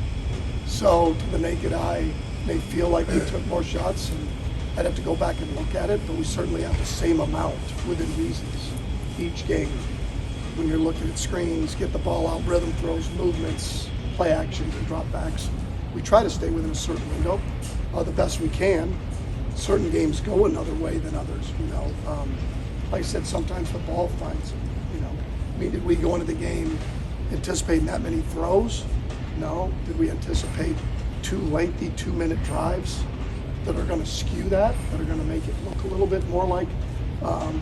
Speaker 12: So to the naked eye, may feel like we took more shots, and I'd have to go back and look at it, but we certainly have the same amount within reasons each game. When you're looking at screens, get the ball out, rhythm throws, movements, play actions, and drop backs, we try to stay within a certain window the best we can. Certain games go another way than others, Like I said, sometimes the ball finds it, I mean, did we go into the game anticipating that many throws? No. Did we anticipate 2 lengthy 2-minute drives that are going to skew that are going to make it look a little bit more like, that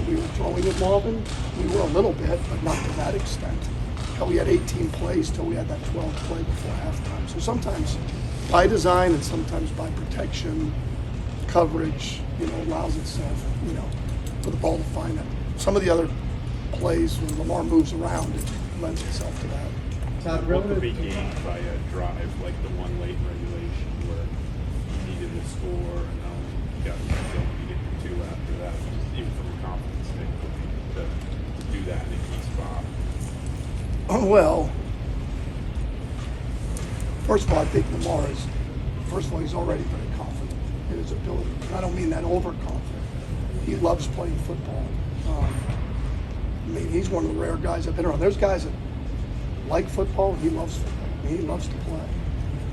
Speaker 12: we were throwing it more often? We were a little bit, but not to that extent. We had 18 plays till we had that 12th play before halftime. So sometimes by design and sometimes by protection, coverage, allows itself, for the ball to find it. Some of the other plays when Lamar moves around, it lends itself to that.
Speaker 3: What could be gained by a drive like the one late in regulation where you needed to score and now you got to get 2 after that, just even from a confidence standpoint, to do that in a key spot?
Speaker 12: Well, first of all, I think Lamar he's already very confident in his ability. And I don't mean that overconfident. He loves playing football. He's one of the rare guys I've been around. There's guys that like football. He loves football. He loves to play.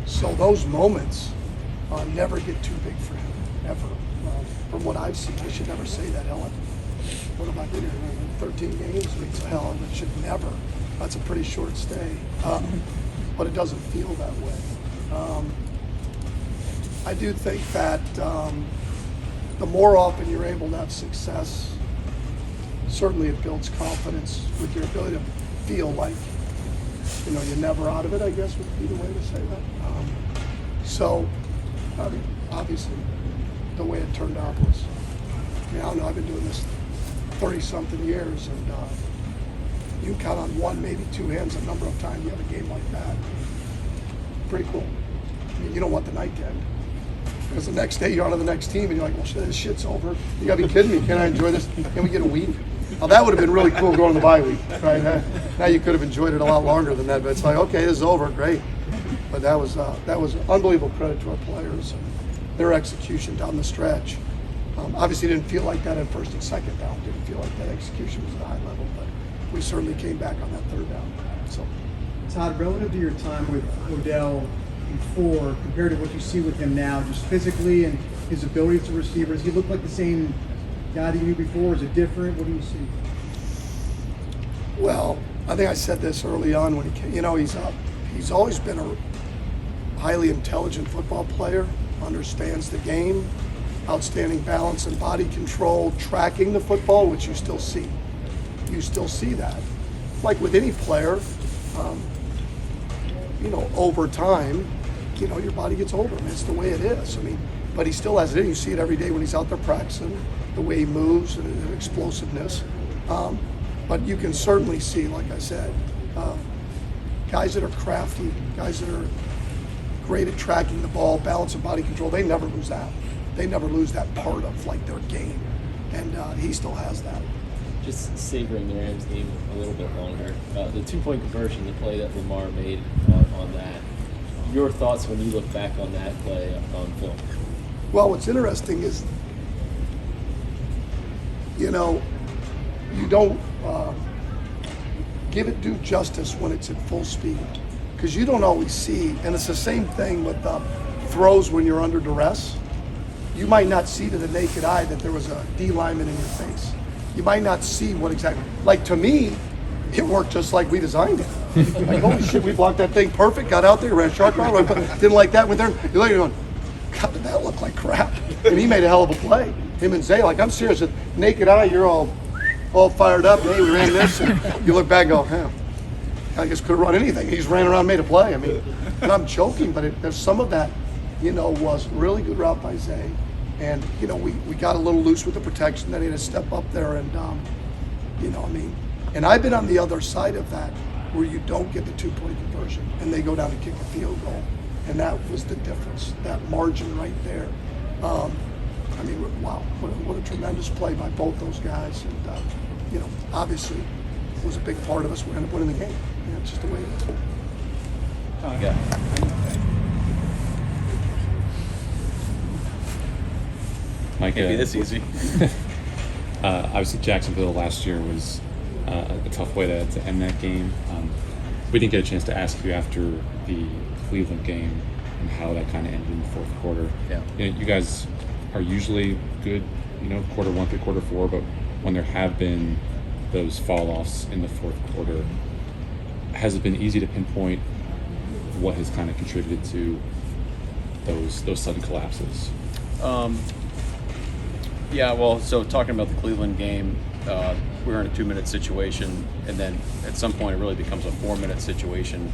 Speaker 12: So those moments never get too big for him, ever. From what I've seen, I should never say that, Ellen. What about 13 games? Hell, it should never. That's a pretty short stay. But it doesn't feel that way. I do think that the more often you're able to have success, certainly it builds confidence with your ability to feel like, you're never out of it, I guess would be the way to say that. Obviously, the way it turned out was, I don't know, I've been doing this 30-something years, and you can count on one, maybe 2 hands the number of times you have a game like that. Pretty cool. You don't want the night to end. Because the next day you're on to the next team and you're like, well, shit, this shit's over. You gotta be kidding me. Can I enjoy this? Can we get a week? Now that would have been really cool going to the bye week, right? Now you could have enjoyed it a lot longer than that, but it's like, okay, this is over, great. But that was unbelievable credit to our players and their execution down the stretch. Obviously didn't feel like that at first and second down. Didn't feel like that execution was at a high level, but we certainly came back on that third down. So,
Speaker 4: Todd, relative to your time with Odell before, compared to what you see with him now, just physically and his ability as a receiver, does he look like the same guy that you knew before? Is it different? What do you see?
Speaker 12: Well, I think I said this early on when he came. He's always been a highly intelligent football player, understands the game, outstanding balance and body control, tracking the football, which you still see. You still see that. Like with any player, over time, your body gets older. It's the way it is. But he still has it in. You see it every day when he's out there practicing, the way he moves and his explosiveness. But you can certainly see, like I said, guys that are crafty, guys that are great at tracking the ball, balance and body control, they never lose that. They never lose that part of their game. And he still has that.
Speaker 8: Just savoring the Rams game a little bit longer. The 2-point conversion, the play that Lamar made on that. Your thoughts when you look back on that play on film?
Speaker 12: Well, what's interesting is, you don't give it due justice when it's at full speed, because you don't always see, and it's the same thing with throws when you're under duress. You might not see to the naked eye that there was a D lineman in your face. You might not see what exactly, like to me, it worked just like we designed it. Like, holy shit, we blocked that thing perfect, got out there, ran shark route, didn't like that, went there. You're like, going, God, did that look like crap? And he made a hell of a play. Him and Zay, like, I'm serious. With naked eye, you're all fired up. Hey, we ran this. And you look back and go, huh, I guess could have run anything. He just ran around and made a play. I mean, and I'm joking, but there's some of that, was really good route by Zay. And, we got a little loose with the protection. Then he had to step up there and, and I've been on the other side of that where you don't get the 2-point conversion and they go down and kick a field goal. And that was the difference, that margin right there. Wow, what a tremendous play by both those guys. And, obviously it was a big part of us. We ended up winning the game. It's just the way it is.
Speaker 1: Yeah.
Speaker 15: Mike,
Speaker 1: Can't be this easy.
Speaker 15: Obviously, Jacksonville last year was a tough way to end that game. We didn't get a chance to ask you after the Cleveland game and how that kind of ended in the fourth quarter.
Speaker 1: Yeah.
Speaker 15: You guys are usually good, quarter one through quarter four, but when there have been those fall-offs in the fourth quarter, has it been easy to pinpoint what has kind of contributed to those sudden collapses?
Speaker 1: Yeah, well, so talking about the Cleveland game, we were in a 2-minute situation, and then at some point it really becomes a 4-minute situation,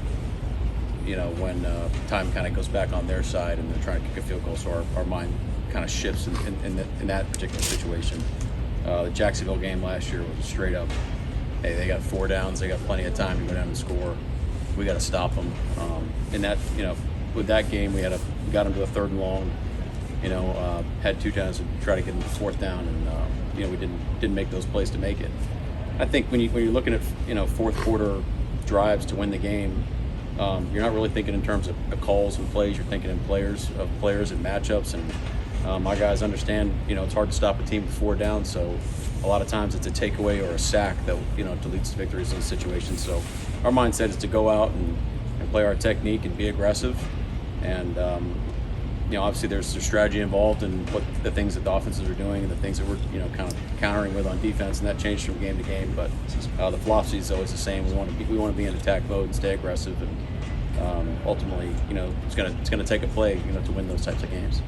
Speaker 1: when time kind of goes back on their side and they're trying to kick a field goal, so our mind kind of shifts in that particular situation. The Jacksonville game last year was straight up, hey, they got 4 downs, they got plenty of time to go down and score. We got to stop them. And that, with that game, we got them to a 3rd and long. Had 2 times to try to get them to 4th down, and we didn't make those plays to make it. I think when you're looking at fourth quarter drives to win the game, you're not really thinking in terms of calls and plays. You're thinking in players and matchups, and my guys understand. It's hard to stop a team with 4 down, so a lot of times it's a takeaway or a sack that leads to victories in those situations. So our mindset is to go out and play our technique and be aggressive, and obviously there's strategy involved in what the things that the offenses are doing and the things that we're kind of countering with on defense, and that changes from game to game. But the philosophy is always the same. We want to be in attack mode and stay aggressive, and ultimately, it's gonna take a play, to win those types of games.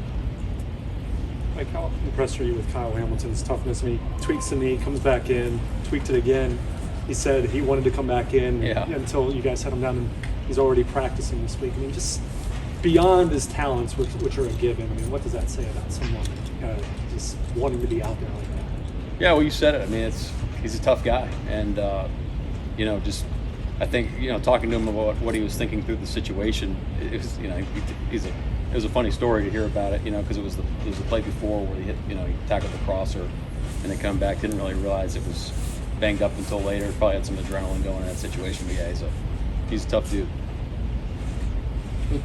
Speaker 14: Mike, how impressed are you with Kyle Hamilton's toughness? He tweaks the knee, comes back in, tweaked it again. He said he wanted to come back in until you guys had him down, and he's already practicing this week. Just beyond his talents, which are a given, what does that say about someone just wanting to be out there like that?
Speaker 1: Yeah, well, you said it. He's a tough guy, and I think talking to him about what he was thinking through the situation, it was a funny story to hear about it, because it was the play before where he hit, he tackled the crosser, and then come back, didn't really realize it was banged up until later. Probably had some adrenaline going in that situation, but yeah, he's a tough dude.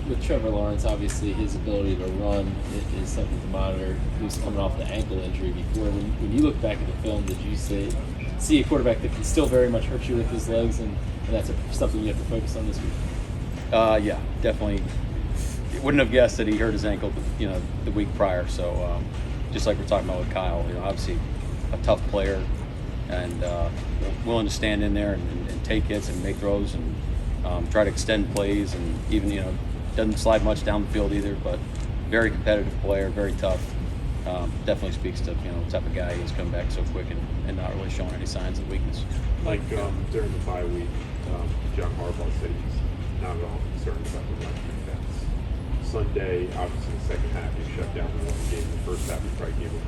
Speaker 8: With Trevor Lawrence, obviously his ability to run is something to monitor. He was coming off the ankle injury before. When you look back at the film, did you see a quarterback that can still very much hurt you with his legs, and that's something you have to focus on this week?
Speaker 1: Yeah, definitely. Wouldn't have guessed that he hurt his ankle, the week prior. So just like we're talking about with Kyle, obviously a tough player, and willing to stand in there and take hits and make throws and try to extend plays, and even doesn't slide much down the field either, but very competitive player, very tough. Definitely speaks to the type of guy he is, coming back so quick and not really showing any signs of weakness.
Speaker 3: Like during the bye week, John Harbaugh said he's not at all concerned about the run defense. Sunday, obviously the second half he shut down the run game. The first half he probably gave it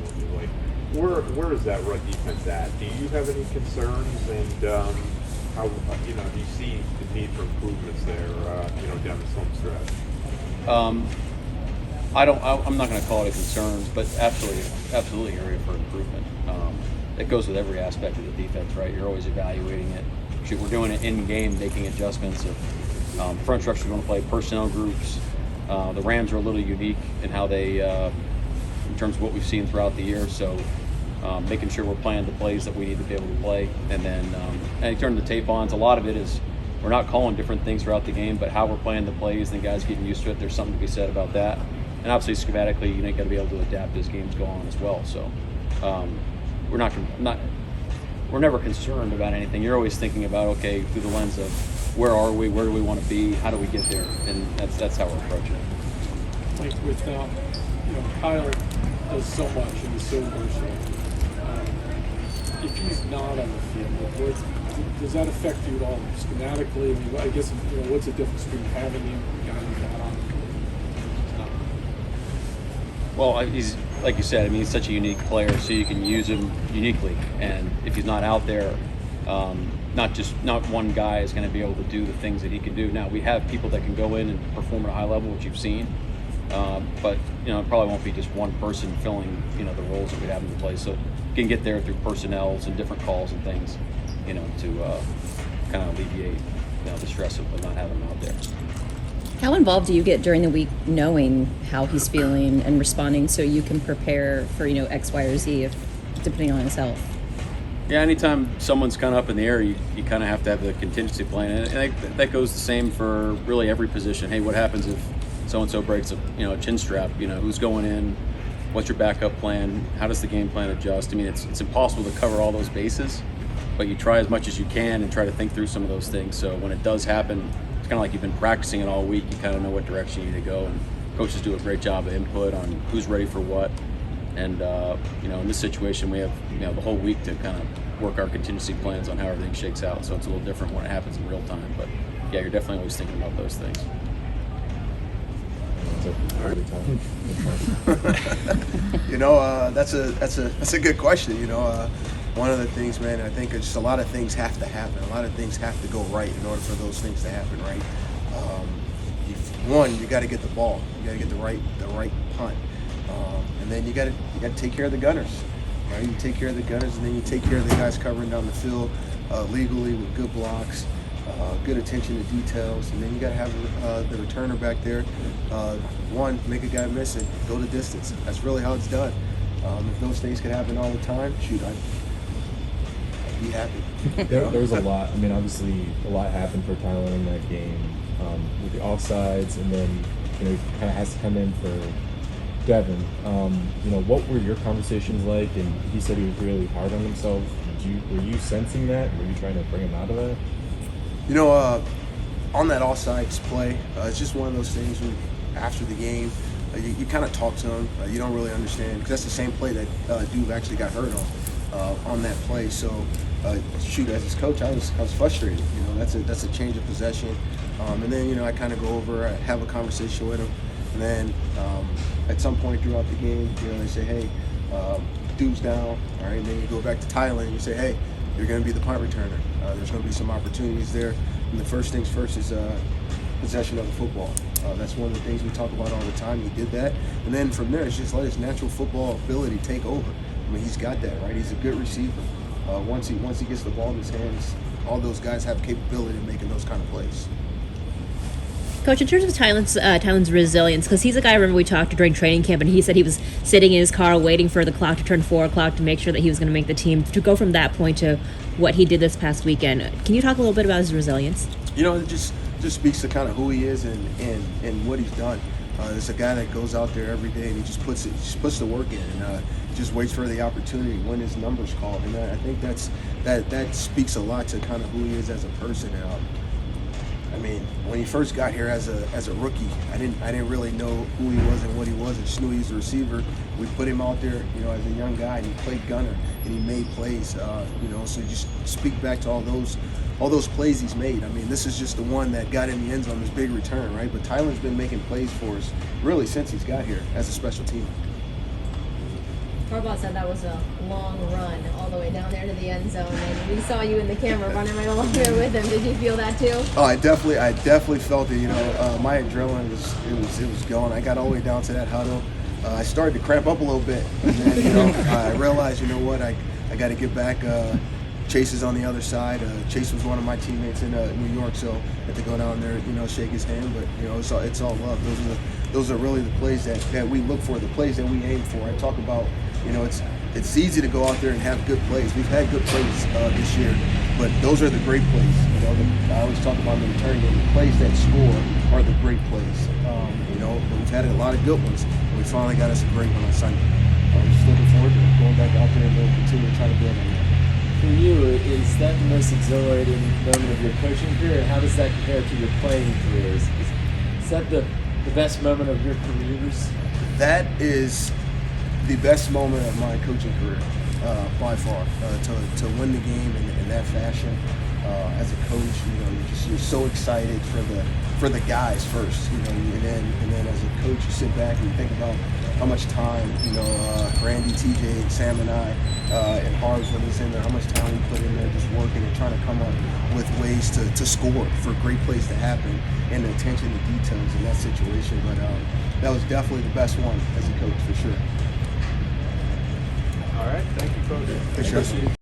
Speaker 3: more. Like, where is that run defense at? Do you have any concerns? And how do you see the need for improvements there? Down this home stretch.
Speaker 1: I'm not going to call it a concern, but absolutely an area for improvement. It goes with every aspect of the defense, right? You're always evaluating it. We're doing it in game, making adjustments of front structure. We're going to play personnel groups. The Rams are a little unique in how they, in terms of what we've seen throughout the year. So making sure we're playing the plays that we need to be able to play, and then and you turn the tape on. So a lot of it is we're not calling different things throughout the game, but how we're playing the plays, and guys getting used to it. There's something to be said about that. And obviously, schematically, you got to be able to adapt as games go on as well. So we're not we're never concerned about anything. You're always thinking about, okay, through the lens of where are we, where do we want to be, how do we get there, and that's how we're approaching it.
Speaker 14: Like with Tyler does so much and is so versatile. If he's not on the field, does that affect you at all schematically? I mean, I guess what's the difference between having him and the guy who's not on?
Speaker 1: Well, he's like you said. I mean, he's such a unique player, so you can use him uniquely. And if he's not out there, not one guy is going to be able to do the things that he can do. Now we have people that can go in and perform at a high level, which you've seen. But it probably won't be just one person filling the roles that we have in the place. So you can get there through personnels and different calls and things, to kind of alleviate the stress of not having him out there.
Speaker 16: How involved do you get during the week knowing how he's feeling and responding so you can prepare for, X, Y, or Z depending on his health?
Speaker 1: Yeah, anytime someone's kind of up in the air, you kind of have to have the contingency plan. And that goes the same for really every position. Hey, what happens if so-and-so breaks a chin strap? Who's going in? What's your backup plan? How does the game plan adjust? I mean, it's impossible to cover all those bases, but you try as much as you can and try to think through some of those things. So when it does happen, it's kind of like you've been practicing it all week. You kind of know what direction you need to go, and coaches do a great job of input on who's ready for what. And in this situation, we have the whole week to kind of work our contingency plans on how everything shakes out. So it's a little different when it happens in real time. But yeah, you're definitely always thinking about those things.
Speaker 18: That's a good question. One of the things, man, I think just a lot of things have to happen. A lot of things have to go right in order for those things to happen, right? You got to get the ball. You got to get the right punt, and then you got to take care of the gunners, right? You take care of the gunners, and then you take care of the guys covering down the field legally with good blocks. Good attention to details, and then you got to have the returner back there. Make a guy miss it, go the distance. That's really how it's done. If those things could happen all the time, I'd be happy.
Speaker 9: There was a lot. I mean, obviously, a lot happened for Tyler in that game with the offsides, and then he kind of has to come in for Devin. What were your conversations like? And he said he was really hard on himself. Were you sensing that? Were you trying to bring him out of that?
Speaker 18: On that offsides play, it's just one of those things when after the game, you kind of talk to him. You don't really understand, because that's the same play that Duke actually got hurt on that play. So, as his coach, I was frustrated. That's a change of possession. And then, I kind of go over, I have a conversation with him. And then at some point throughout the game, they say, hey, Duke's down. All right, and then you go back to Thailand and you say, hey, you're going to be the punt returner. There's going to be some opportunities there. And the first things first is possession of the football. That's one of the things we talk about all the time. He did that. And then from there, it's just let his natural football ability take over. I mean, he's got that, right? He's a good receiver. Once he gets the ball in his hands, all those guys have capability of making those kind of plays.
Speaker 19: Coach, in terms of Tylen's resilience, because he's a guy I remember we talked to during training camp, and he said he was sitting in his car waiting for the clock to turn 4 o'clock to make sure that he was going to make the team. To go from that point to what he did this past weekend, can you talk a little bit about his resilience?
Speaker 18: It just speaks to kind of who he is and what he's done. It's a guy that goes out there every day and he just puts the work in and just waits for the opportunity when his number's called. And I think that speaks a lot to kind of who he is as a person. I mean, when he first got here as a rookie, I didn't really know who he was and what he was. I just knew he was a receiver. We put him out there, as a young guy, and he played gunner and he made plays. So just speak back to all those plays he's made. I mean, this is just the one that got in the end zone, this big return, right? But Tylen's been making plays for us really since he's got here as a special teamer.
Speaker 20: Harbaugh said that was a long run all the way down there to the end zone, and we saw you in the camera running right along there with him. Did you feel that too?
Speaker 18: Oh, I definitely felt it. My adrenaline was going. I got all the way down to that huddle. I started to cramp up a little bit, and then I realized, I got to get back. Chase is on the other side. Chase was one of my teammates in New York, so I had to go down there, shake his hand. But it's all love. Those are really the plays that we look for, the plays that we aim for. I talk about. It's easy to go out there and have good plays. We've had good plays this year, but those are the great plays. I always talk about the return game. The plays that score are the great plays. But we've had a lot of good ones, and we finally got us a great one on Sunday. I'm just looking forward to going back out there and continue to try to build on that.
Speaker 8: For you, is that the most exhilarating moment of your coaching career? How does that compare to your playing careers? Is that the best moment of your careers?
Speaker 18: That is the best moment of my coaching career, by far. To win the game in that fashion, as a coach, you're so excited for the guys first, and then as a coach, you sit back and you think about how much time, Randy, TJ, Sam, and I, and Harbaugh when he's in there, how much time we put in there just working and trying to come up with ways to score for great plays to happen, and the attention to details in that situation. But that was definitely the best one as a coach, for sure.
Speaker 3: All right, thank you, Coach.
Speaker 18: For sure.